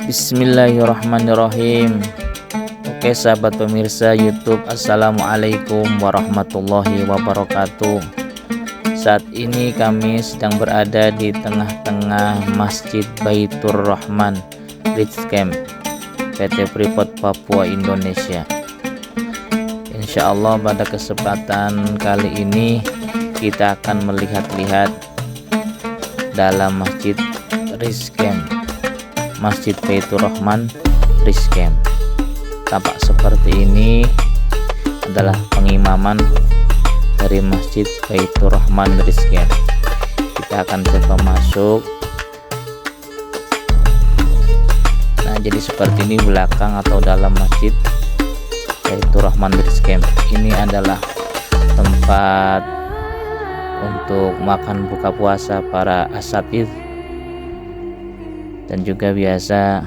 Bismillahirrahmanirrahim. Oke sahabat pemirsa YouTube, assalamualaikum warahmatullahi wabarakatuh. Saat ini kami sedang berada di tengah-tengah Masjid Baitur Rahman Bridge Camp PT Freeport Papua Indonesia. Insya Allah pada kesempatan kali ini kita akan melihat-lihat dalam Masjid Bridge Camp Masjid Baitur Rahman Bridge Camp. Tampak seperti ini adalah pengimaman dari Masjid Baitur Rahman Bridge Camp. Kita akan coba masuk. Nah, jadi seperti ini belakang atau dalam Masjid Baitur Rahman Bridge Camp. Ini adalah tempat untuk makan buka puasa para asatidz dan juga biasa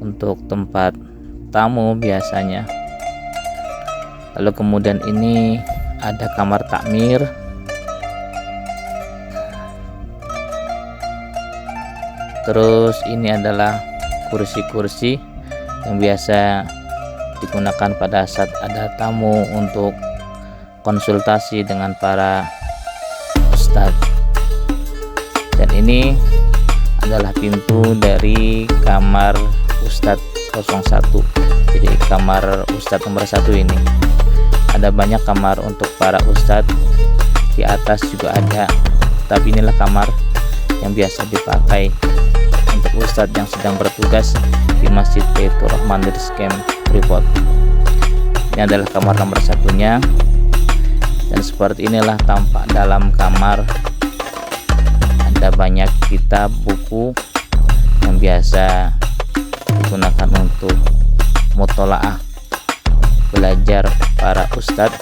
untuk tempat tamu biasanya. Lalu kemudian ini ada kamar takmir, terus ini adalah kursi-kursi yang biasa digunakan pada saat ada tamu untuk konsultasi dengan para ustadz. Dan ini adalah pintu dari kamar Ustadz 01. Jadi kamar Ustadz nomor 1 ini. Ada banyak kamar untuk para ustadz, di atas juga ada, tapi inilah kamar yang biasa dipakai untuk ustadz yang sedang bertugas di Masjid Baitur Rahman Bridge Camp Freeport. Ini adalah kamar nomor 1-nya, dan seperti inilah tampak dalam kamar. Ada banyak kitab, buku yang biasa digunakan untuk mutolaah, belajar para ustadz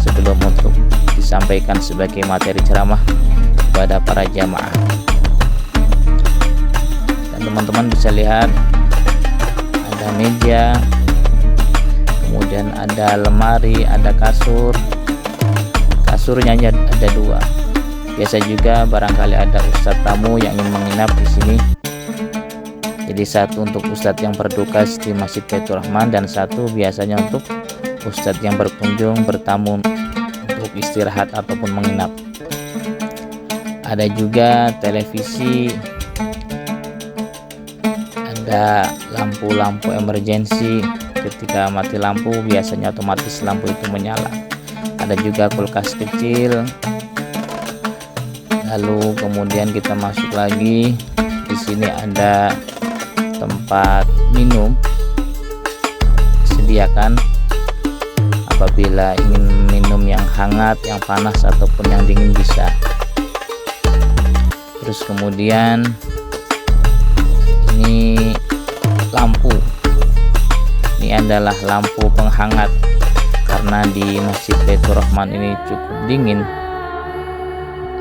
sebelum untuk disampaikan sebagai materi ceramah kepada para jamaah. Dan teman-teman bisa lihat ada meja, kemudian ada lemari, ada kasur. Kasurnya ada 2. Biasa juga barangkali ada ustadz tamu yang ingin menginap di sini. Jadi satu untuk ustadz yang bertugas di Masjid Baitur Rahman, dan satu biasanya untuk ustadz yang berkunjung bertamu untuk istirahat ataupun menginap. Ada juga televisi, ada lampu-lampu emergency, ketika mati lampu biasanya otomatis lampu itu menyala. Ada juga kulkas kecil. Lalu kemudian kita masuk lagi. Di sini ada tempat minum, disediakan apabila ingin minum yang hangat, yang panas ataupun yang dingin bisa. Terus kemudian ini lampu. Ini adalah lampu penghangat karena di Masjid Baitur Rahman ini cukup dingin,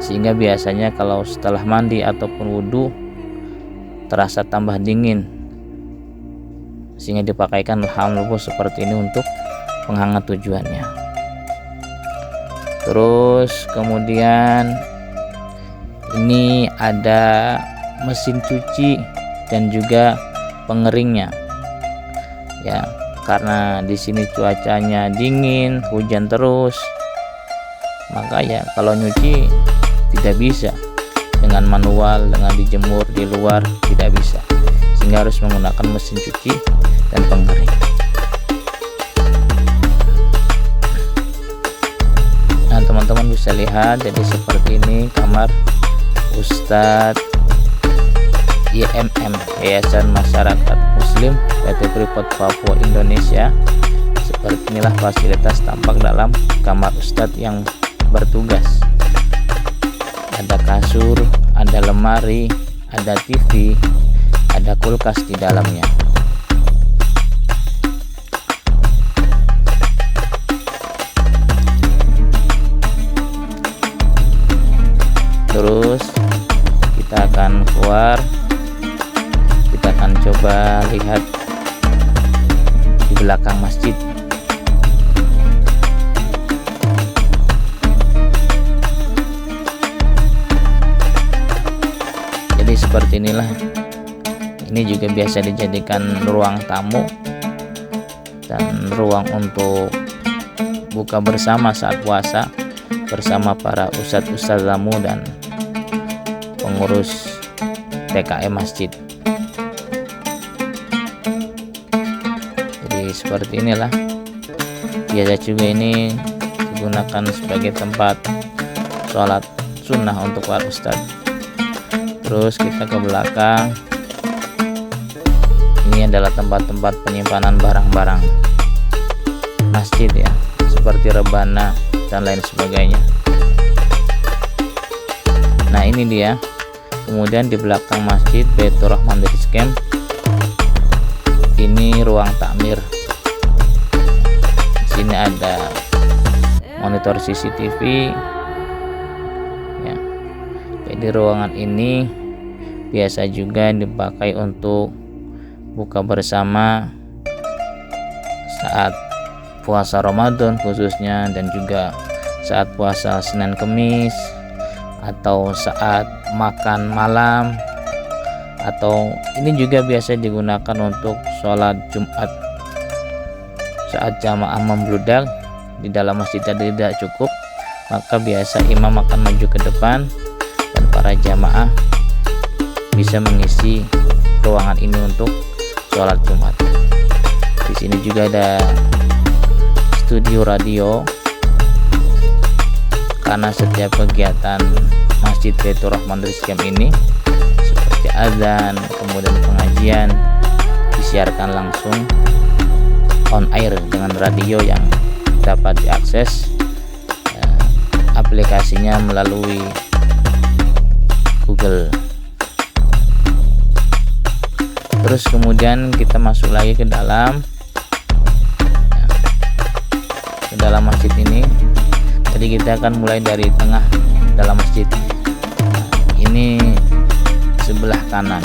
sehingga biasanya kalau setelah mandi ataupun wudhu terasa tambah dingin, sehingga dipakaikan lampu seperti ini untuk penghangat tujuannya. Terus kemudian ini ada mesin cuci dan juga pengeringnya ya, karena di sini cuacanya dingin, hujan terus, maka ya kalau nyuci tidak bisa dengan manual, dengan dijemur di luar tidak bisa, sehingga harus menggunakan mesin cuci dan pengering. Nah, teman-teman bisa lihat, jadi seperti ini kamar Ustadz YMM, Yayasan Masyarakat Muslim PT Freeport Papua Indonesia. Seperti inilah fasilitas tampak dalam kamar Ustadz yang bertugas. Ada kasur, ada lemari, ada TV, ada kulkas di dalamnya. Terus kita akan keluar, kita akan coba lihat di belakang masjid. Jadi seperti inilah ini juga biasa dijadikan ruang tamu dan ruang untuk buka bersama saat puasa bersama para ustadz tamu dan pengurus TKM masjid. Jadi seperti inilah. Biasa juga ini digunakan sebagai tempat sholat sunnah untuk para ustadz. Terus kita ke belakang. Ini adalah tempat-tempat penyimpanan barang-barang masjid ya, seperti rebana dan lain sebagainya. Nah ini dia. Kemudian di belakang masjid Baitur Rahman Base Camp ini ruang takmir. Di sini ada monitor CCTV ya. Jadi ruangan ini biasa juga dipakai untuk buka bersama saat puasa Ramadan khususnya, dan juga saat puasa Senin Kemis, atau saat makan malam, atau ini juga biasa digunakan untuk sholat Jumat saat jamaah membludak di dalam masjid tidak cukup, maka biasa imam akan maju ke depan dan para jamaah bisa mengisi ruangan ini untuk sholat Jumat. Di sini juga ada studio radio, karena setiap kegiatan Masjid Baitur Rahman Base Camp ini seperti azan, kemudian pengajian disiarkan langsung on air dengan radio yang dapat diakses aplikasinya melalui Google. Terus kemudian kita masuk lagi ke dalam masjid ini. Jadi kita akan mulai dari tengah dalam masjid. Ini sebelah kanan.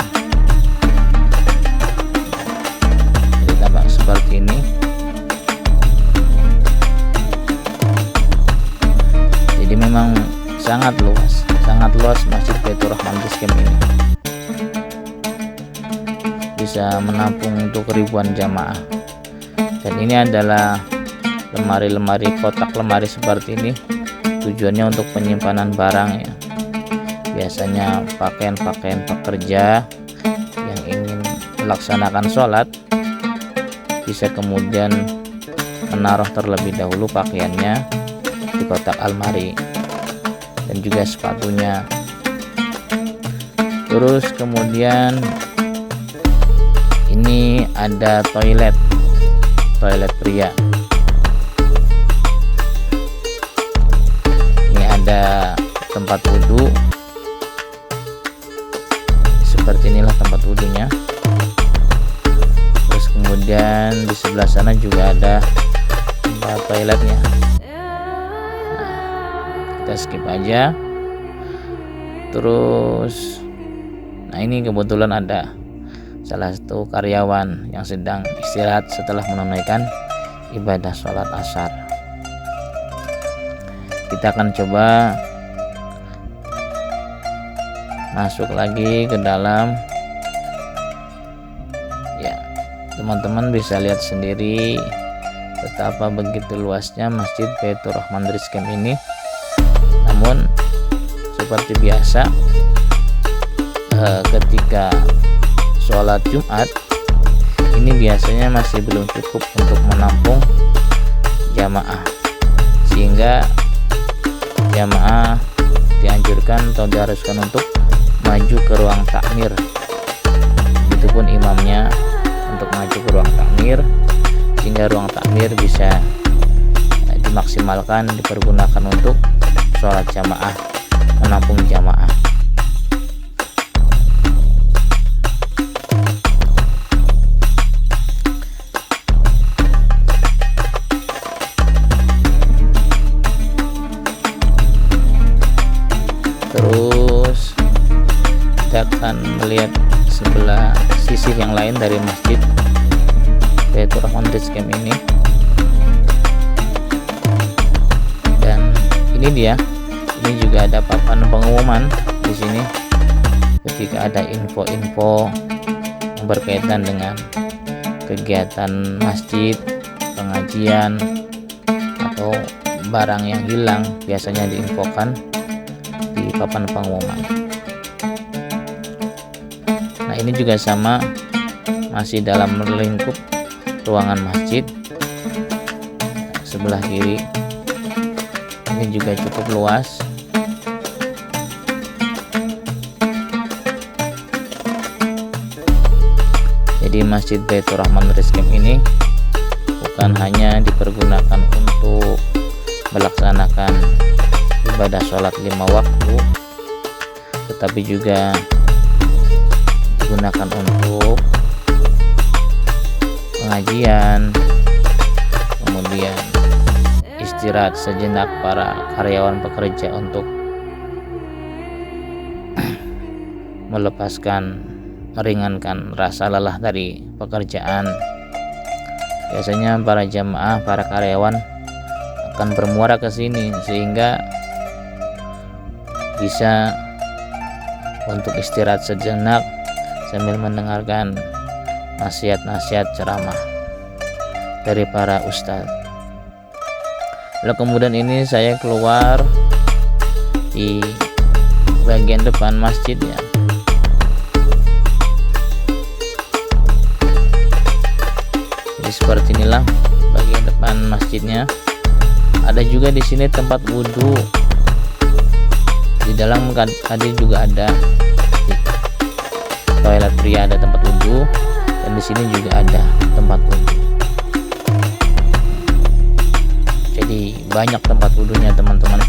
Jadi tampak seperti ini. Jadi memang sangat luas Masjid Baitur Rahman Base Camp ini. Bisa menampung untuk ribuan jamaah. Dan ini adalah lemari-lemari, kotak lemari seperti ini, tujuannya untuk penyimpanan barang ya. Biasanya pakaian-pakaian pekerja yang ingin melaksanakan sholat bisa kemudian menaruh terlebih dahulu pakaiannya di kotak almari, dan juga sepatunya. Terus kemudian ini ada toilet pria. Ada tempat wudhu, seperti inilah tempat wudhunya. Terus kemudian di sebelah sana juga ada tempat toiletnya. Kita skip aja. Terus nah ini kebetulan ada salah satu karyawan yang sedang istirahat setelah menunaikan ibadah sholat asar. Kita akan coba masuk lagi ke dalam ya. Teman-teman bisa lihat sendiri betapa begitu luasnya Masjid Baitur Rahman Base Camp ini. Namun seperti biasa ketika sholat Jumat ini biasanya masih belum cukup untuk menampung jamaah, sehingga jamaah dianjurkan atau diharuskan untuk maju ke ruang takmir. Begitupun imamnya untuk maju ke ruang takmir, sehingga ruang takmir bisa dimaksimalkan, dipergunakan untuk sholat jamaah, menampung jamaah. Terus kita akan melihat sebelah sisi yang lain dari Masjid Baitur Rahman Base Camp ini. Dan ini dia, ini juga ada papan pengumuman di sini ketika ada info-info berkaitan dengan kegiatan masjid, pengajian, atau barang yang hilang biasanya diinfokan di papan pengumuman. Nah, ini juga sama, masih dalam lingkup ruangan masjid. Sebelah kiri ini juga cukup luas. Jadi Masjid Baitur Rahman Rizq Camp ini bukan hanya dipergunakan untuk melaksanakan ibadah sholat 5 waktu, tetapi juga digunakan untuk pengajian, kemudian istirahat sejenak para karyawan pekerja untuk meringankan rasa lelah dari pekerjaan. Biasanya para jamaah, para karyawan akan bermuara ke sini sehingga bisa untuk istirahat sejenak sambil mendengarkan nasihat-nasihat ceramah dari para ustadz. Lalu kemudian ini saya keluar di bagian depan masjid ya. Jadi seperti inilah bagian depan masjidnya. Ada juga di sini tempat wudhu. Di dalam tadi juga ada toilet pria, ada tempat wudhu, dan di sini juga ada tempat wudhu. Jadi banyak tempat wudhunya teman-teman.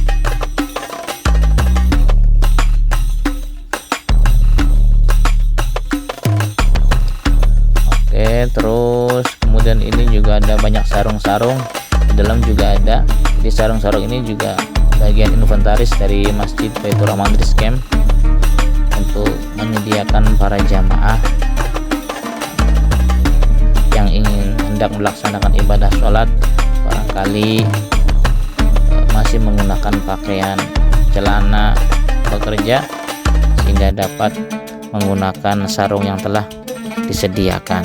Oke, terus kemudian ini juga ada banyak sarung-sarung, di dalam juga ada. Jadi sarung-sarung ini juga bagian inventaris dari Masjid Baitur Rahman Rizq Camp untuk menyediakan para jamaah yang hendak melaksanakan ibadah sholat, barangkali masih menggunakan pakaian celana bekerja, sehingga dapat menggunakan sarung yang telah disediakan.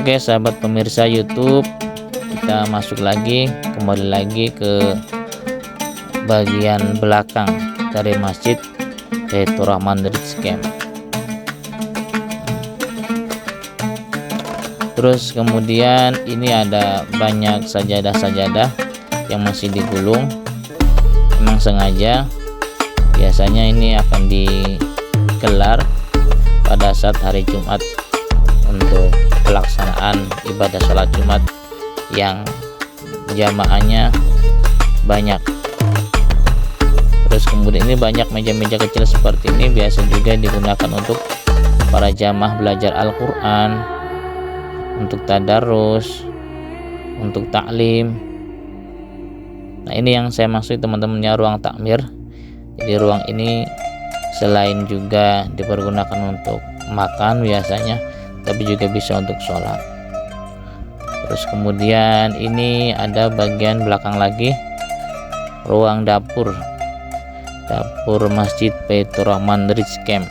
Oke sahabat pemirsa YouTube, kita masuk lagi, kembali lagi ke bagian belakang dari Masjid Baitur Rahman Rizq Camp. Terus kemudian ini ada banyak sajadah-sajadah yang masih digulung. Memang sengaja, biasanya ini akan digelar pada saat hari Jumat untuk pelaksanaan ibadah sholat Jumat yang jamaahnya banyak. Terus kemudian ini banyak meja-meja kecil seperti ini, biasa juga digunakan untuk para jamaah belajar Al-Quran, untuk tadarus, untuk taklim. Nah, ini yang saya maksud teman-temannya, ruang takmir. Jadi ruang ini selain juga dipergunakan untuk makan biasanya, tapi juga bisa untuk sholat. Terus kemudian ini ada bagian belakang lagi, ruang dapur Masjid Baitur Rahman Rizq Camp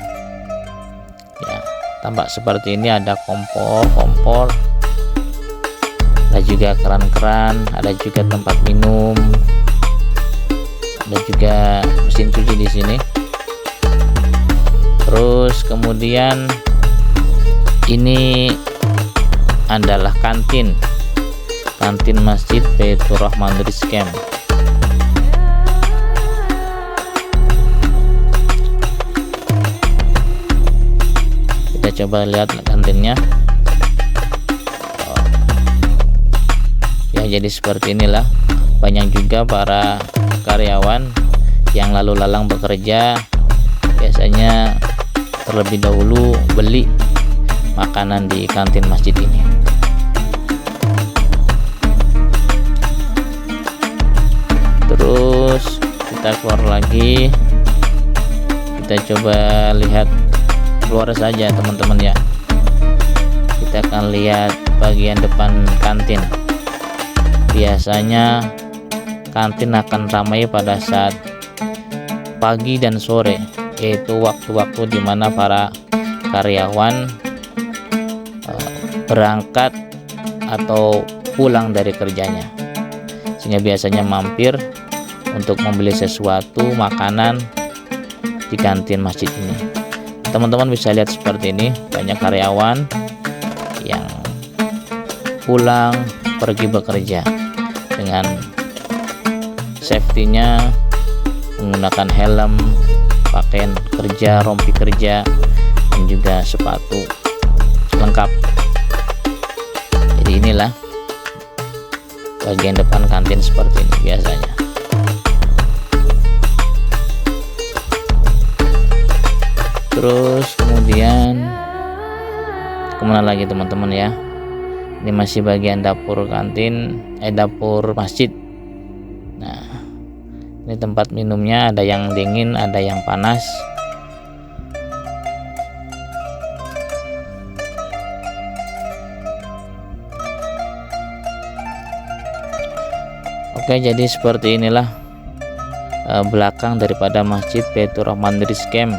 ya. Tampak seperti ini, ada kompor, ada juga keran-keran, ada juga tempat minum, ada juga mesin cuci di sini. Terus kemudian ini adalah kantin Masjid Baitur Rahman Rizq Camp. Kita coba lihat kantinnya. Ya, jadi seperti inilah. Banyak juga para karyawan yang lalu lalang bekerja, biasanya terlebih dahulu beli makanan di kantin masjid ini. Terus kita keluar lagi, kita coba lihat keluar saja teman-teman ya. Kita akan lihat bagian depan kantin. Biasanya kantin akan ramai pada saat pagi dan sore, yaitu waktu-waktu di mana para karyawan berangkat atau pulang dari kerjanya, sehingga biasanya mampir untuk membeli sesuatu makanan di kantin masjid ini. Teman-teman bisa lihat seperti ini, banyak karyawan yang pulang pergi bekerja dengan safety-nya, menggunakan helm, pakaian kerja, rompi kerja, dan juga sepatu lengkap. Jadi inilah bagian depan kantin seperti ini biasanya. Terus kemudian kemana lagi teman-teman ya? Ini masih bagian dapur kantin, dapur masjid. Nah, ini tempat minumnya, ada yang dingin, ada yang panas. Oke, jadi seperti inilah belakang daripada Masjid Baitur Rahman Rizq Camp